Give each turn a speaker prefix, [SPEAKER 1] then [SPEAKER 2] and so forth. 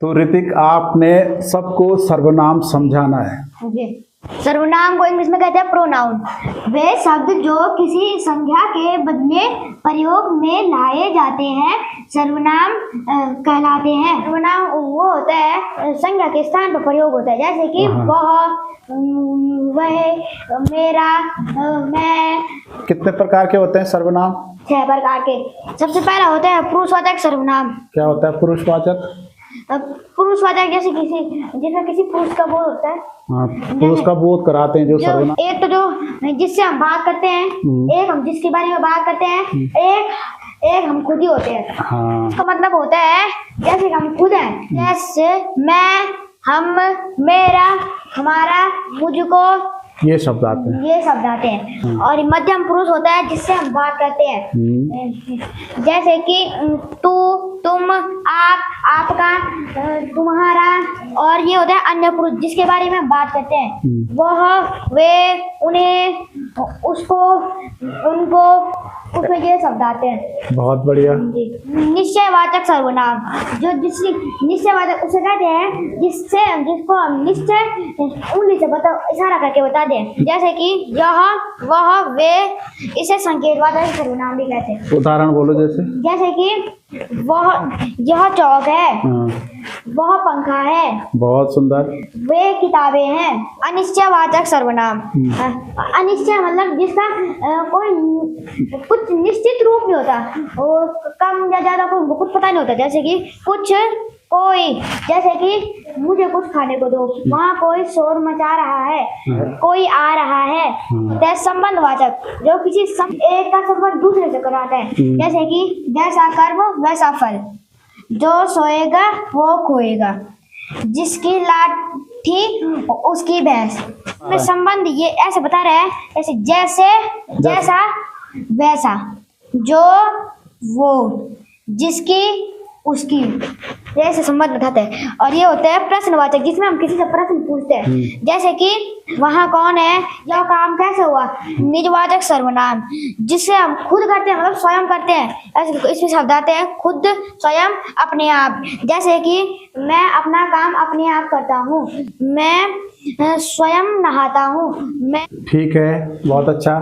[SPEAKER 1] तो ऋतिक, आपने सबको सर्वनाम समझाना है।
[SPEAKER 2] जी। सर्वनाम को इंग्लिश में कहते हैं प्रोनाउन। वे शब्द जो किसी संज्ञा के बदले प्रयोग में लाए जाते हैं सर्वनाम कहलाते हैं। सर्वनाम वो होता है संज्ञा के स्थान पर प्रयोग होता है, जैसे कि वह, वह, मेरा, मैं।
[SPEAKER 1] कितने प्रकार के होते हैं सर्वनाम?
[SPEAKER 2] 6 प्रकार के। सबसे पहला होता है पुरुषवाचक सर्वनाम।
[SPEAKER 1] क्या होता है पुरुषवाचक?
[SPEAKER 2] पुरुषवाचक जैसे जिसमें किसी पुरुष का बोध होता है।
[SPEAKER 1] हाँ, पुरुष का बोध कराते हैं जो सर्वनाम।
[SPEAKER 2] एक तो जो जिससे हम बात करते हैं, एक हम जिसके बारे में बात करते हैं, एक हम खुद ही होते हैं।
[SPEAKER 1] हाँ।
[SPEAKER 2] इसका मतलब होता है जैसे हम खुद हैं, जैसे मैं, हम, मेरा, हमारा, मुझको,
[SPEAKER 1] ये शब्द आते हैं।
[SPEAKER 2] ये शब्द आते हैं। और मध्यम पुरुष होता है जिससे हम बात करते हैं, जैसे कि तू, तुम, आप, आपका, तुम्हारा। और ये होता है अन्य पुरुष जिसके बारे में हम बात करते हैं, वह, वे, उन्हें, उसको, उनको, उसमें ये शब्द आते हैं।
[SPEAKER 1] बहुत बढ़िया।
[SPEAKER 2] निश्चयवाचक सर्वनाम, जो जिससे निश्चयवाचक उसे कहते हैं जिसको हम निश्चय उंगली से इशारा करके बता दें, जैसे कि यह, वह, वे। इसे संकेतवाचक सर्वनाम भी कहते हैं।
[SPEAKER 1] उदाहरण बोलो। जैसे
[SPEAKER 2] कि यह चौक है, वह पंखा है,
[SPEAKER 1] बहुत सुंदर,
[SPEAKER 2] वे किताबें हैं। अनिश्चयवाचक सर्वनाम, अनिश्चय मतलब जिसका कोई कुछ निश्चित रूप नहीं होता, वो कम या ज्यादा कुछ पता नहीं होता, जैसे कि कुछ, कोई। जैसे कि मुझे कुछ खाने को दो, वहाँ कोई शोर मचा रहा है, कोई आ रहा है। संबंधवाचक, जो किसी एक का संबंध दूसरे से कराता है, जैसे कि जैसा कर्म वैसा फल, जो सोएगा वो खोएगा, जिसकी लाठी उसकी भैंस। में संबंध ये ऐसे बता रहे हैं, जैसे जैसे, जैसा, वैसा, जो, वो, जिसकी, उसकी, जैसे संबंध बताते हैं। और ये होता है प्रश्नवाचक, जिसमें हम किसी से प्रश्न पूछते हैं, जैसे कि वहाँ कौन है, यह काम कैसे हुआ। निजवाचक सर्वनाम, जिससे हम खुद करते हैं, मतलब स्वयं करते हैं, ऐसे इसमें शब्द आते हैं खुद, स्वयं, अपने आप। जैसे कि मैं अपना काम अपने आप करता हूँ, मैं स्वयं नहाता हूँ, मैं।
[SPEAKER 1] ठीक है, बहुत अच्छा।